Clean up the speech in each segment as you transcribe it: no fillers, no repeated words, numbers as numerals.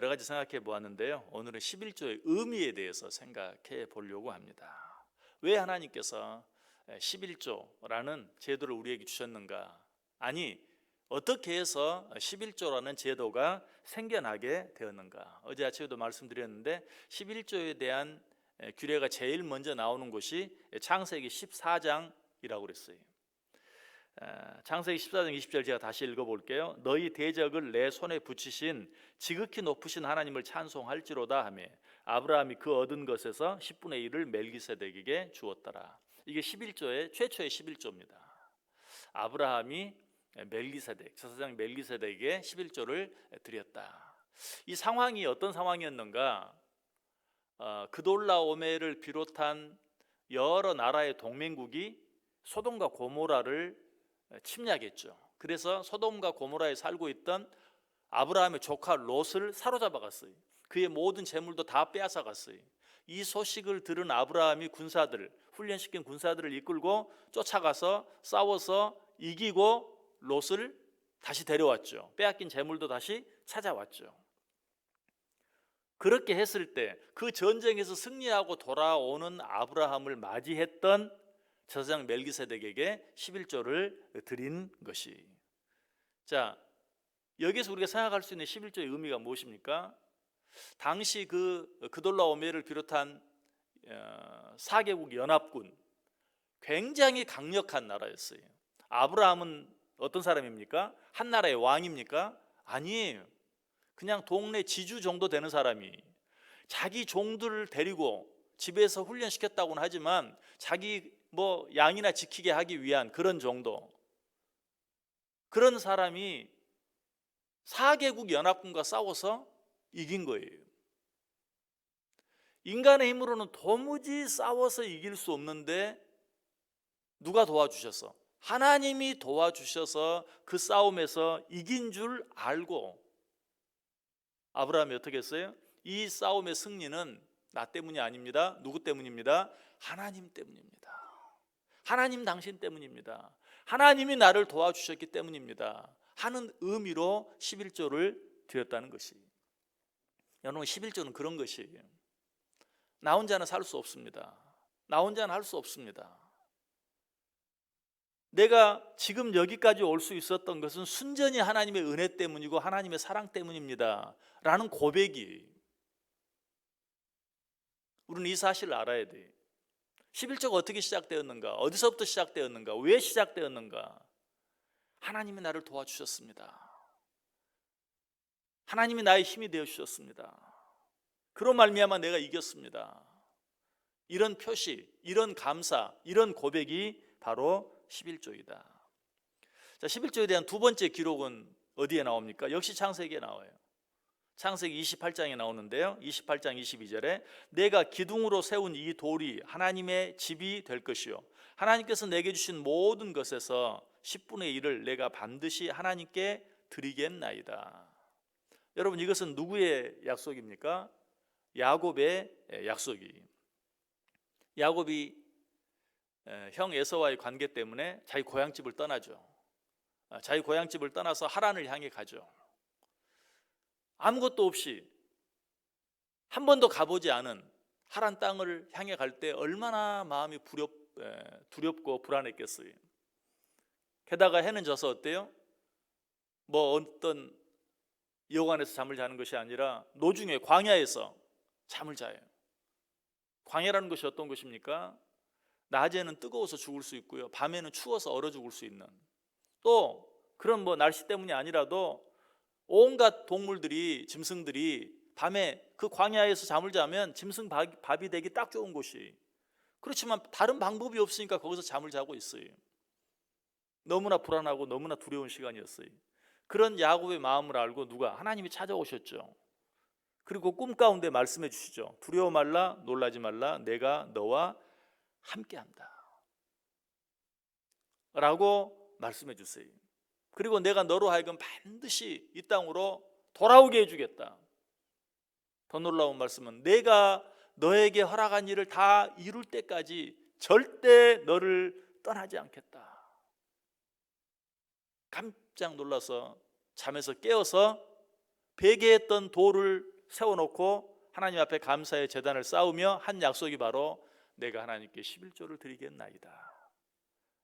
여러 가지 생각해 보았는데요. 오늘은 11조의 의미에 대해서 생각해 보려고 합니다. 왜 하나님께서 11조라는 제도를 우리에게 주셨는가? 아니, 어떻게 해서 11조라는 제도가 생겨나게 되었는가? 어제 아침에도 말씀드렸는데 11조에 대한 규례가 제일 먼저 나오는 곳이 창세기 14장이라고 그랬어요. 창세기 14장 20절 제가 다시 읽어볼게요. 너희 대적을 내 손에 붙이신 지극히 높으신 하나님을 찬송할지로다 하며 아브라함이 그 얻은 것에서 10분의 1을 멜기세덱에게 주었더라. 이게 11조의 최초의 11조입니다. 아브라함이 멜기세덱, 제사장 멜기세덱에게 11조를 드렸다. 이 상황이 어떤 상황이었는가? 그돌라오멜을 비롯한 여러 나라의 동맹국이 소돔과 고모라를 침략했죠. 그래서 소돔과 고모라에 살고 있던 아브라함의 조카 롯을 사로잡아 갔어요. 그의 모든 재물도 다 빼앗아 갔어요. 이 소식을 들은 아브라함이 군사들, 훈련시킨 군사들을 이끌고 쫓아가서 싸워서 이기고 롯을 다시 데려왔죠. 빼앗긴 재물도 다시 찾아왔죠. 그렇게 했을 때 그 전쟁에서 승리하고 돌아오는 아브라함을 맞이했던 제사장 멜기세덱에게 11조를 드린 것이. 자, 여기서 우리가 생각할 수 있는 11조의 의미가 무엇입니까? 당시 그돌라오멜을 비롯한 4개국 연합군, 굉장히 강력한 나라였어요. 아브라함은 어떤 사람입니까? 한 나라의 왕입니까? 아니에요. 그냥 동네 지주 정도 되는 사람이 자기 종들을 데리고 집에서 훈련시켰다고는 하지만 자기 양이나 지키게 하기 위한 그런 정도, 그런 사람이 4개국 연합군과 싸워서 이긴 거예요. 인간의 힘으로는 도무지 싸워서 이길 수 없는데 누가 도와주셔서? 하나님이 도와주셔서 그 싸움에서 이긴 줄 알고 아브라함이 어떻게 했어요? 이 싸움의 승리는 나 때문이 아닙니다. 누구 때문입니다? 하나님 때문입니다. 하나님 당신 때문입니다. 하나님이 나를 도와주셨기 때문입니다 하는 의미로 11조를 드렸다는 것이. 여러분, 11조는 그런 것이에요. 나 혼자는 살 수 없습니다. 나 혼자는 할 수 없습니다. 내가 지금 여기까지 올 수 있었던 것은 순전히 하나님의 은혜 때문이고 하나님의 사랑 때문입니다 라는 고백이, 우리는 이 사실을 알아야 돼요. 11조가 어떻게 시작되었는가? 어디서부터 시작되었는가? 왜 시작되었는가? 하나님이 나를 도와주셨습니다. 하나님이 나의 힘이 되어주셨습니다. 그로 말미암아 내가 이겼습니다. 이런 표시, 이런 감사, 이런 고백이 바로 11조이다. 자, 11조에 대한 두 번째 기록은 어디에 나옵니까? 역시 창세기에 나와요. 창세기 28장에 나오는데요, 28장 22절에 내가 기둥으로 세운 이 돌이 하나님의 집이 될 것이요 하나님께서 내게 주신 모든 것에서 10분의 1을 내가 반드시 하나님께 드리겠나이다. 여러분, 이것은 누구의 약속입니까? 야곱의 약속이. 야곱이 형 에서와의 관계 때문에 자기 고향집을 떠나죠. 자기 고향집을 떠나서 하란을 향해 가죠. 아무것도 없이 한 번도 가보지 않은 하란 땅을 향해 갈 때 얼마나 마음이 두렵고 불안했겠어요. 게다가 해는 져서 어때요? 어떤 여관에서 잠을 자는 것이 아니라 노중에 광야에서 잠을 자요. 광야라는 것이 어떤 것입니까? 낮에는 뜨거워서 죽을 수 있고요, 밤에는 추워서 얼어 죽을 수 있는, 또 그런 날씨 때문이 아니라도 온갖 동물들이, 짐승들이 밤에 그 광야에서 잠을 자면 짐승 밥이 되기 딱 좋은 곳이. 그렇지만 다른 방법이 없으니까 거기서 잠을 자고 있어요. 너무나 불안하고 너무나 두려운 시간이었어요. 그런 야곱의 마음을 알고 누가? 하나님이 찾아오셨죠. 그리고 꿈 가운데 말씀해 주시죠. 두려워 말라, 놀라지 말라, 내가 너와 함께한다 라고 말씀해 주세요. 그리고 내가 너로 하여금 반드시 이 땅으로 돌아오게 해주겠다. 더 놀라운 말씀은 내가 너에게 허락한 일을 다 이룰 때까지 절대 너를 떠나지 않겠다. 깜짝 놀라서 잠에서 깨어서 배개했던 돌을 세워놓고 하나님 앞에 감사의 제단을 쌓으며 한 약속이 바로 내가 하나님께 11조를 드리겠나이다.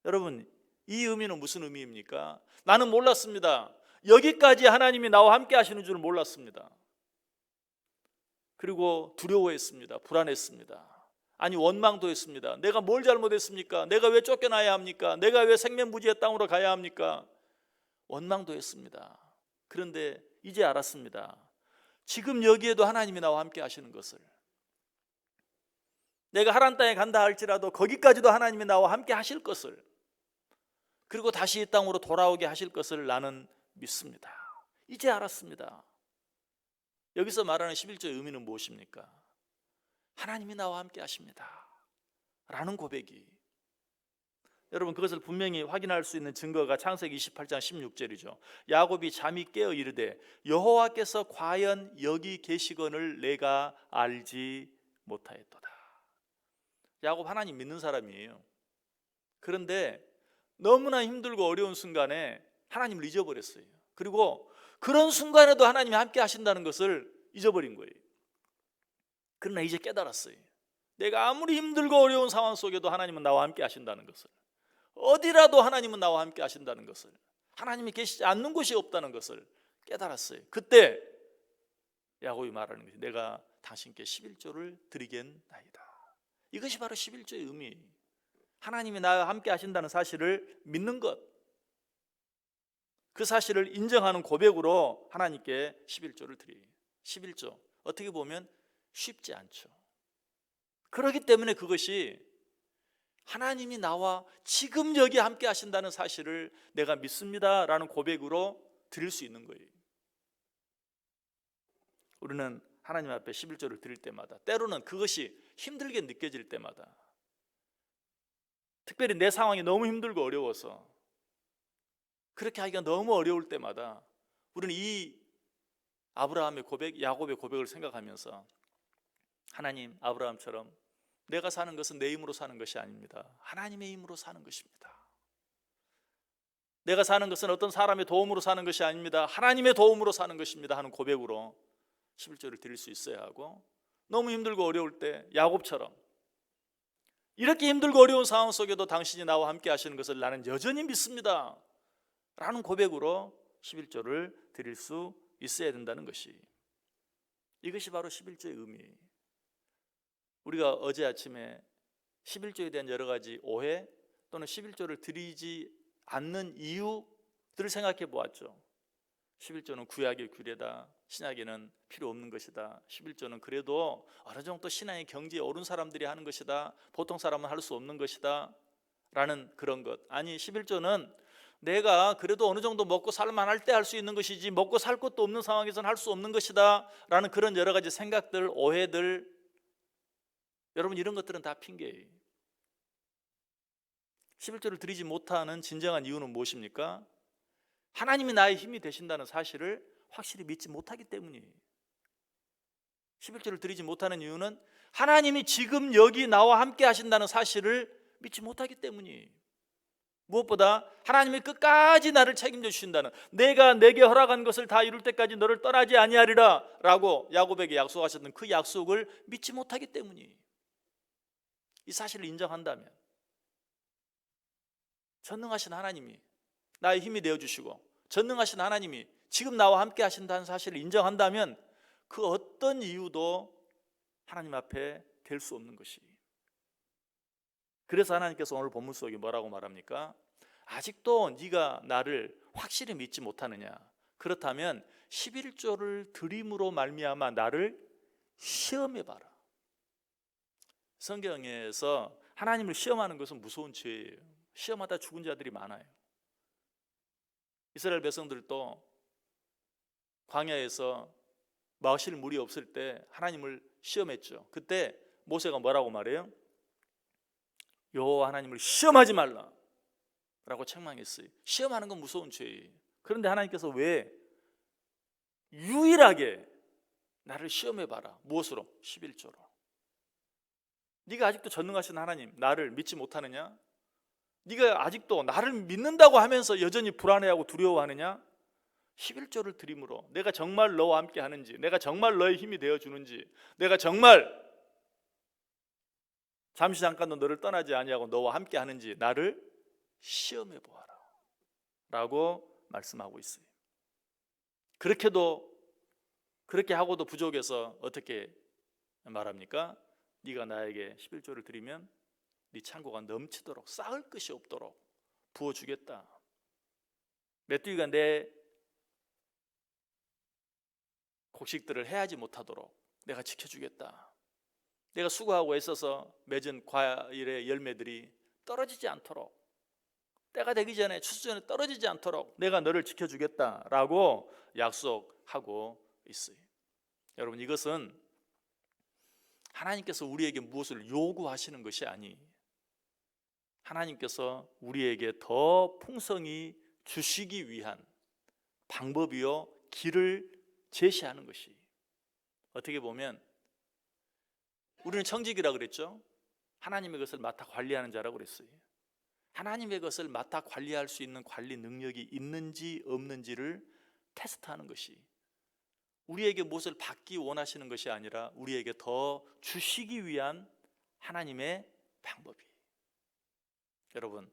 여러분, 이 의미는 무슨 의미입니까? 나는 몰랐습니다. 여기까지 하나님이 나와 함께 하시는 줄 몰랐습니다. 그리고 두려워했습니다. 불안했습니다. 아니, 원망도 했습니다. 내가 뭘 잘못했습니까? 내가 왜 쫓겨나야 합니까? 내가 왜 생면부지의 땅으로 가야 합니까? 원망도 했습니다. 그런데 이제 알았습니다. 지금 여기에도 하나님이 나와 함께 하시는 것을, 내가 하란 땅에 간다 할지라도 거기까지도 하나님이 나와 함께 하실 것을, 그리고 다시 이 땅으로 돌아오게 하실 것을 나는 믿습니다. 이제 알았습니다. 여기서 말하는 11조의 의미는 무엇입니까? 하나님이 나와 함께 하십니다 라는 고백이, 여러분, 그것을 분명히 확인할 수 있는 증거가 창세기 28장 16절이죠. 야곱이 잠이 깨어 이르되 여호와께서 과연 여기 계시거늘 내가 알지 못하였도다. 야곱 하나님 믿는 사람이에요. 그런데 너무나 힘들고 어려운 순간에 하나님을 잊어버렸어요. 그리고 그런 순간에도 하나님이 함께 하신다는 것을 잊어버린 거예요. 그러나 이제 깨달았어요. 내가 아무리 힘들고 어려운 상황 속에도 하나님은 나와 함께 하신다는 것을, 어디라도 하나님은 나와 함께 하신다는 것을, 하나님이 계시지 않는 곳이 없다는 것을 깨달았어요. 그때 야곱이 말하는 것이 내가 당신께 11조를 드리겠나이다. 이것이 바로 11조의 의미, 하나님이 나와 함께 하신다는 사실을 믿는 것, 그 사실을 인정하는 고백으로 하나님께 11조를 드려요. 11조, 어떻게 보면 쉽지 않죠. 그렇기 때문에 그것이 하나님이 나와 지금 여기 함께 하신다는 사실을 내가 믿습니다 라는 고백으로 드릴 수 있는 거예요. 우리는 하나님 앞에 11조를 드릴 때마다, 때로는 그것이 힘들게 느껴질 때마다, 특별히 내 상황이 너무 힘들고 어려워서 그렇게 하기가 너무 어려울 때마다 우리는 이 아브라함의 고백, 야곱의 고백을 생각하면서, 하나님, 아브라함처럼 내가 사는 것은 내 힘으로 사는 것이 아닙니다. 하나님의 힘으로 사는 것입니다. 내가 사는 것은 어떤 사람의 도움으로 사는 것이 아닙니다. 하나님의 도움으로 사는 것입니다 하는 고백으로 11조를 드릴 수 있어야 하고, 너무 힘들고 어려울 때 야곱처럼 이렇게 힘들고 어려운 상황 속에도 당신이 나와 함께 하시는 것을 나는 여전히 믿습니다 라는 고백으로 11조를 드릴 수 있어야 된다는 것이, 이것이 바로 11조의 의미예요. 우리가 어제 아침에 11조에 대한 여러 가지 오해 또는 11조를 드리지 않는 이유들을 생각해 보았죠. 11조는 구약의 규례다, 신약에는 필요 없는 것이다, 11조는 그래도 어느 정도 신앙의 경지에 오른 사람들이 하는 것이다, 보통 사람은 할 수 없는 것이다 라는 그런 것. 아니, 11조는 내가 그래도 어느 정도 먹고 살만할 때 할 수 있는 것이지 먹고 살 것도 없는 상황에서는 할 수 없는 것이다 라는 그런 여러 가지 생각들, 오해들, 여러분, 이런 것들은 다 핑계예요. 11조를 드리지 못하는 진정한 이유는 무엇입니까? 하나님이 나의 힘이 되신다는 사실을 확실히 믿지 못하기 때문이에요. 11조를 드리지 못하는 이유는 하나님이 지금 여기 나와 함께 하신다는 사실을 믿지 못하기 때문이에요. 무엇보다 하나님이 끝까지 나를 책임져 주신다는, 내가 내게 허락한 것을 다 이룰 때까지 너를 떠나지 아니하리라 라고 야곱에게 약속하셨던 그 약속을 믿지 못하기 때문이에요. 이 사실을 인정한다면, 전능하신 하나님이 나의 힘이 되어주시고 전능하신 하나님이 지금 나와 함께 하신다는 사실을 인정한다면 그 어떤 이유도 하나님 앞에 될 수 없는 것이. 그래서 하나님께서 오늘 본문 속에 뭐라고 말합니까? 아직도 네가 나를 확실히 믿지 못하느냐? 그렇다면 11조를 드림으로 말미암아 나를 시험해봐라. 성경에서 하나님을 시험하는 것은 무서운 죄예요. 시험하다 죽은 자들이 많아요. 이스라엘 백성들도 광야에서 마실 물이 없을 때 하나님을 시험했죠. 그때 모세가 뭐라고 말해요? 여호와 하나님을 시험하지 말라 라고 책망했어요. 시험하는 건 무서운 죄예요. 그런데 하나님께서 왜 유일하게 나를 시험해봐라. 무엇으로? 11조로. 네가 아직도 전능하신 하나님, 나를 믿지 못하느냐? 네가 아직도 나를 믿는다고 하면서 여전히 불안해하고 두려워하느냐? 11조를 드림으로 내가 정말 너와 함께 하는지, 내가 정말 너의 힘이 되어주는지, 내가 정말 잠시 잠깐도 너를 떠나지 아니하고 너와 함께 하는지 나를 시험해 보아라 라고 말씀하고 있어요. 그렇게 하고도 부족해서 어떻게 말합니까? 네가 나에게 11조를 드리면 네 창고가 넘치도록, 쌓을 것이 없도록 부어주겠다. 메뚜기가 내 곡식들을 해하지 못하도록 내가 지켜주겠다. 내가 수고하고 애써서 맺은 과일의 열매들이 떨어지지 않도록, 때가 되기 전에, 추수 전에 떨어지지 않도록 내가 너를 지켜주겠다라고 약속하고 있어요. 여러분, 이것은 하나님께서 우리에게 무엇을 요구하시는 것이 아니, 하나님께서 우리에게 더 풍성히 주시기 위한 방법이요 길을 제시하는 것이, 어떻게 보면 우리는 청직이라 그랬죠. 하나님의 것을 맡아 관리하는 자라고 그랬어요. 하나님의 것을 맡아 관리할 수 있는 관리 능력이 있는지 없는지를 테스트하는 것이, 우리에게 무엇을 받기 원하시는 것이 아니라 우리에게 더 주시기 위한 하나님의 방법이. 여러분,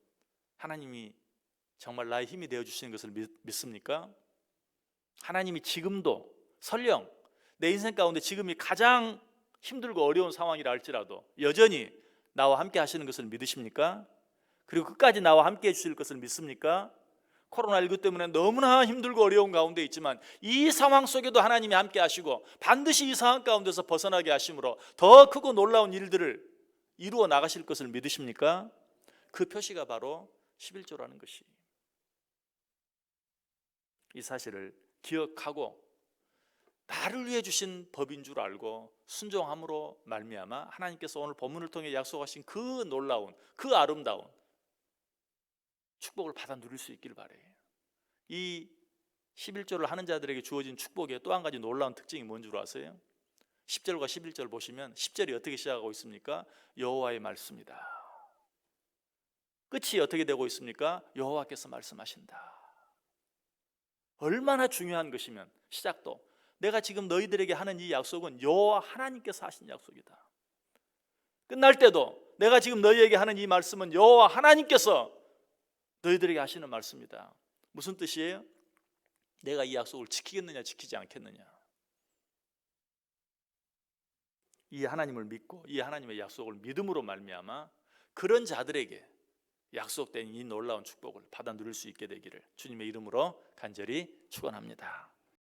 하나님이 정말 나의 힘이 되어주시는 것을 믿습니까? 하나님이 지금도 설령 내 인생 가운데 지금이 가장 힘들고 어려운 상황이라 할지라도 여전히 나와 함께 하시는 것을 믿으십니까? 그리고 끝까지 나와 함께 해주실 것을 믿습니까? 코로나19 때문에 너무나 힘들고 어려운 가운데 있지만 이 상황 속에도 하나님이 함께 하시고 반드시 이 상황 가운데서 벗어나게 하심으로 더 크고 놀라운 일들을 이루어 나가실 것을 믿으십니까? 그 표시가 바로 11조라는 것이, 이 사실을 기억하고 나를 위해 주신 법인 줄 알고 순종함으로 말미암아 하나님께서 오늘 본문을 통해 약속하신 그 놀라운, 그 아름다운 축복을 받아 누릴 수 있기를 바래요. 이 11조를 하는 자들에게 주어진 축복의 또 한 가지 놀라운 특징이 뭔 줄 아세요? 10절과 11절 보시면 10절이 어떻게 시작하고 있습니까? 여호와의 말씀이다. 끝이 어떻게 되고 있습니까? 여호와께서 말씀하신다. 얼마나 중요한 것이면 시작도, 내가 지금 너희들에게 하는 이 약속은 여호와 하나님께서 하신 약속이다. 끝날 때도 내가 지금 너희에게 하는 이 말씀은 여호와 하나님께서 너희들에게 하시는 말씀이다. 무슨 뜻이에요? 내가 이 약속을 지키겠느냐 지키지 않겠느냐, 이 하나님을 믿고 이 하나님의 약속을 믿음으로 말미암아 그런 자들에게 약속된 이 놀라운 축복을 받아 누릴 수 있게 되기를 주님의 이름으로 간절히 축원합니다.